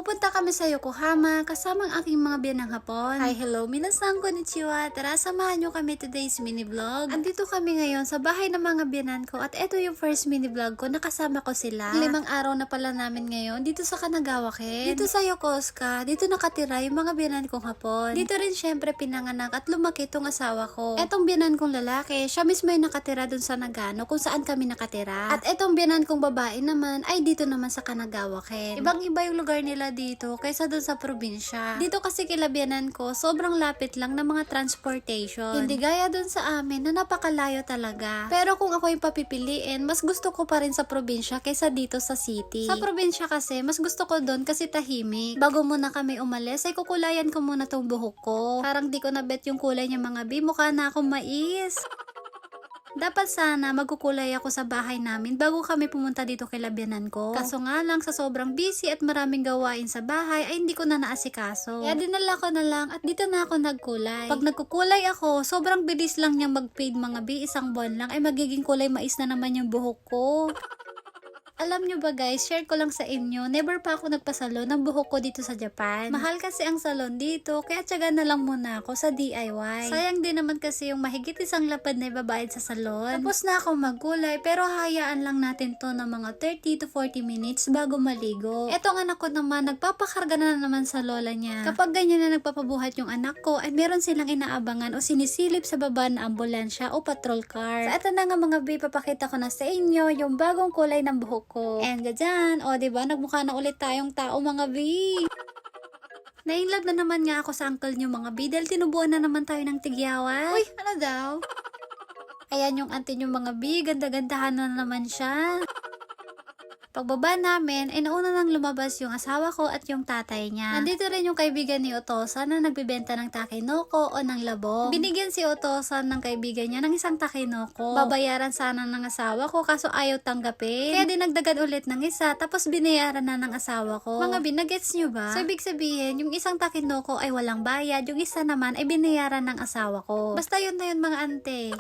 Pupunta kami sa Yokohama kasama ang aking mga biyanang hapon. Hi, hello, minasan konnichiwa. Tara, samahan nyo kami today's mini vlog. Andito kami ngayon sa bahay ng mga biyanan ko at ito yung first mini vlog ko. Nakasama ko sila. 5 araw na pala namin ngayon dito sa Kanagawa, Ken. Dito sa Yokosuka, dito nakatira yung mga biyanan kong hapon. Dito rin syempre pinanganak at lumaki tong asawa ko. Etong biyanan kong lalaki, siya mismo yung nakatira dun sa Nagano kung saan kami nakatira. At etong biyanan kong babae naman ay dito naman sa Kanagawa, Ken. Ibang-iba yung lugar nila dito kaysa dun sa probinsya. Dito kasi kilabianan ko, sobrang lapit lang ng mga transportation. Hindi gaya dun sa amin na napakalayo talaga. Pero kung ako yung papipiliin, mas gusto ko pa rin sa probinsya kaysa dito sa city. Sa probinsya kasi, mas gusto ko dun kasi tahimik. Bago muna kami umalis, ay kukulayan ko muna tong buhok ko. Parang di ko na bet yung kulay niya mga bi, mukha na akong mais. Dapat sana magkukulay ako sa bahay namin bago kami pumunta dito kay labyanan ko. Kaso nga lang sa sobrang busy at maraming gawain sa bahay ay hindi ko na naasikaso. Kaya dinala ko na lang at dito na ako nagkulay. Pag nagkukulay ako, sobrang bilis lang niyang mag-fade mga bi, isang buwan lang ay magiging kulay mais na naman yung buhok ko. Alam nyo ba guys, share ko lang sa inyo, never pa ako nagpasalon ng buhok ko dito sa Japan. Mahal kasi ang salon dito, kaya tiyaga na lang muna ako sa DIY. Sayang din naman kasi yung mahigit isang lapad na ibabayad sa salon. Tapos na ako magkulay, pero hayaan lang natin to ng mga 30 to 40 minutes bago maligo. Etong anak ko naman, nagpapakarga na naman sa lola niya. Kapag ganyan na nagpapabuhat yung anak ko, ay meron silang inaabangan o sinisilip sa baba na ambulansya o patrol car. So eto na nga mga babe, papakita ko na sa inyo yung bagong kulay ng buhok ko. And dyan, o diba, nagmukha na ulit tayong tao mga bi. Nainlove na naman nga ako sa uncle nyo mga bi, dahil tinubuan na naman tayo ng tigyawan. Uy, ano daw? Ayan yung auntie nyo mga bi, ganda-gandahan na naman siya. Pagbaba namin, ay nauna nang lumabas yung asawa ko at yung tatay niya. Nandito rin yung kaibigan ni Otosa na nagbibenta ng takinoko o ng labong. Binigyan si Otosa ng kaibigan niya ng isang takinoko. Babayaran sana ng asawa ko kaso ayaw tanggapin. Kaya dinagdagan ulit ng isa tapos binayaran na ng asawa ko. Mga binagets nyo ba? So ibig sabihin, yung isang takinoko ay walang bayad, yung isa naman ay binayaran ng asawa ko. Basta yun na yun mga ante.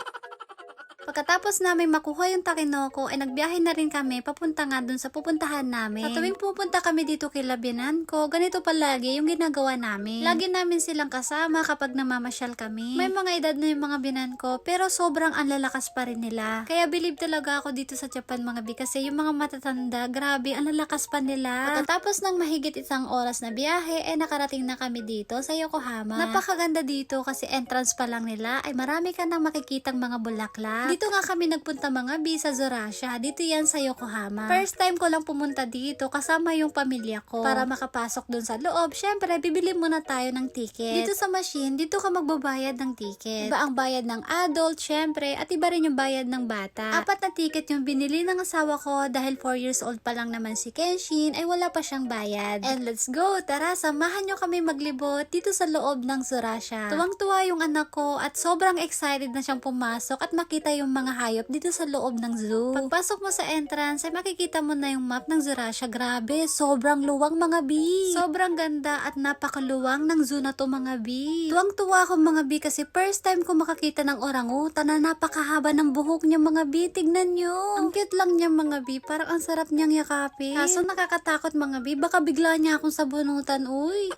Pagkatapos namin makuha yung takinoko, ay nagbiyahe na rin kami papunta nga dun sa pupuntahan namin. Sa tuwing pupunta kami dito kay labyanan ko, ganito palagi yung ginagawa namin. Lagi namin silang kasama kapag namamasyal kami. May mga edad na yung mga binan ko, pero sobrang anlalakas pa rin nila. Kaya believe talaga ako dito sa Japan mga bi, kasi yung mga matatanda, grabe, ang lalakas pa nila. Pagkatapos ng mahigit isang oras na biyahe, ay nakarating na kami dito sa Yokohama. Napakaganda dito kasi entrance pa lang nila ay marami ka nang makikitang mga bulaklak. Dito nga kami nagpunta mga bi sa Zorasha. Dito yan sa Yokohama. First time ko lang pumunta dito kasama yung pamilya ko. Para makapasok dun sa loob, syempre bibili muna tayo ng ticket. Dito sa machine, dito ka magbabayad ng ticket. Iba ang bayad ng adult, syempre, at iba rin yung bayad ng bata. 4 na ticket yung binili ng asawa ko dahil 4 years old pa lang naman si Kenshin ay wala pa siyang bayad. And let's go! Tara, samahan nyo kami maglibot dito sa loob ng Zorasha. Tuwang-tuwa yung anak ko at sobrang excited na siyang pumasok at makita yung mga hayop dito sa loob ng zoo. Pagpasok mo sa entrance ay makikita mo na yung map ng Zorasha. Grabe, sobrang luwang mga bi. Sobrang ganda at napakaluwang ng zoo na to mga bi. Tuwang-tuwa ako mga bi kasi first time ko makakita ng orangutan na napakahaba ng buhok niya mga bi. Tignan nyo. Ang cute lang niya mga bi. Parang ang sarap niyang yakapin. Kaso nakakatakot mga bi. Baka bigla niya akong sabunutan. Uy.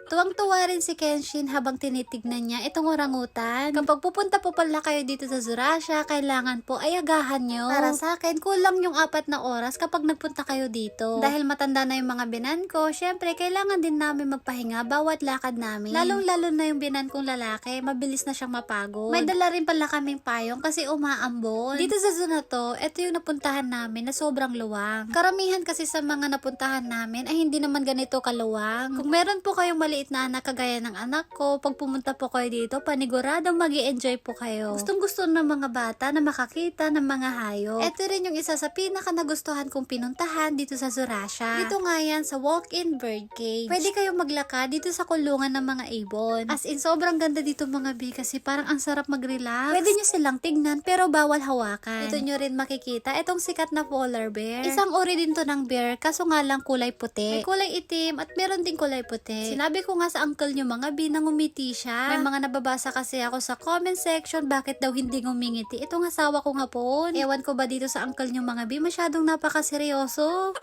Tuwang-tuwa rin si Kenshin habang tinitignan niya itong orangutan. Kapag pupunta po pala kayo dito sa Zorasha, kailangan po ay agahan nyo. Para sa akin, kulang yung 4 na oras kapag nagpunta kayo dito. Dahil matanda na yung mga binan ko, syempre kailangan din namin magpahinga bawat lakad namin. Lalong-lalo na yung binan kong lalaki, mabilis na siyang mapagod. May dala rin pala kaming payong kasi umaambon. Dito sa zoo na to, ito yung napuntahan namin na sobrang luwang. Karamihan kasi sa mga napuntahan namin ay hindi naman ganito kaluwang. Kung meron po kayong maliit na anak kagaya ng anak ko, pag pumunta po kayo dito, paniguradong magi-enjoy po kayo. Gustong gusto ng mga bata na makakita ng mga hayop. Ito rin yung isa sa pinaka nagustuhan kong pinuntahan dito sa Zorasha. Dito nga yan sa walk-in bird cage. Pwede kayong maglakad dito sa kulungan ng mga ibon. As in, sobrang ganda dito mga bi kasi parang ang sarap mag-relax. Pwede nyo silang tignan pero bawal hawakan. Dito nyo rin makikita itong sikat na polar bear. Isang uri din to ng bear kaso nga lang kulay puti. May kulay itim at meron ding kulay puti. Sinabi ko nga sa uncle nyo mga bi, nang umiti siya. May mga nababasa kasi ako sa comment section, bakit daw hindi ngumingiti itong asawa kong hapon. Ewan ko ba dito sa uncle nyo mga bi, masyadong napakaseryoso.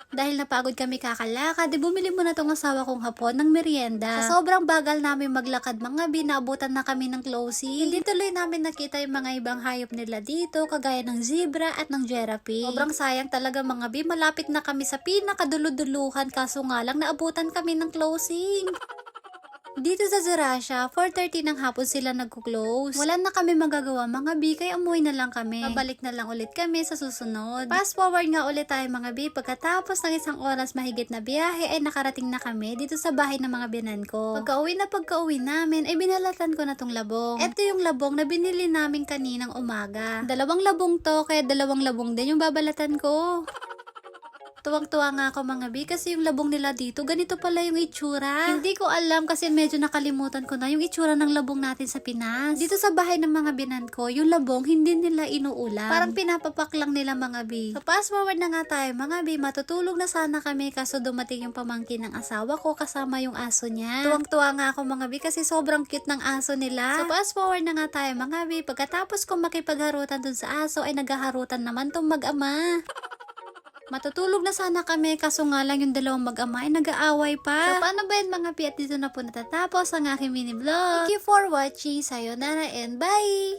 Dahil napagod kami kakalakad, bumili muna tong asawa kong hapon ng merienda. Sa sobrang bagal namin maglakad mga bi, naabutan na kami ng closing. Hindi tuloy namin nakita yung mga ibang hayop nila dito, kagaya ng zebra at ng giraffe. Sobrang sayang talaga mga bi, malapit na kami sa pinakaduluduluhan, kaso nga lang naabutan kami ng closing. Dito sa Zerasha, 4:30 ng hapon sila nagko-close. Wala na kami magagawa mga bi, kaya umuwi na lang kami. Babalik na lang ulit kami sa susunod. Fast forward nga ulit tayo mga bi, pagkatapos ng isang oras mahigit na biyahe ay nakarating na kami dito sa bahay ng mga biyanan ko. Pagka-uwi namin ay binalatan ko na tong labong. Ito yung labong na binili namin kaninang umaga. 2 labong to, kaya 2 labong din yung babalatan ko. Tuwang-tuwa nga ako mga bi, kasi yung labong nila dito, ganito pala yung itsura. Hindi ko alam kasi medyo nakalimutan ko na yung itsura ng labong natin sa Pinas. Dito sa bahay ng mga binan ko, yung labong hindi nila inuulam. Parang pinapapak lang nila mga bi. So fast forward na nga tayo mga bi, matutulog na sana kami kaso dumating yung pamangkin ng asawa ko kasama yung aso niya. Tuwang-tuwa nga ako mga bi kasi sobrang cute ng aso nila. So fast forward na nga tayo mga bi, pagkatapos ko makipagharutan dun sa aso ay naghaharutan naman tong mag-ama. Matutulog na sana kami kaso nga lang yung 2 mag-ama ay nag-aaway pa. So paano ba yun mga pi, at dito na po natatapos ang aking mini vlog. Thank you for watching. Sayonara and bye!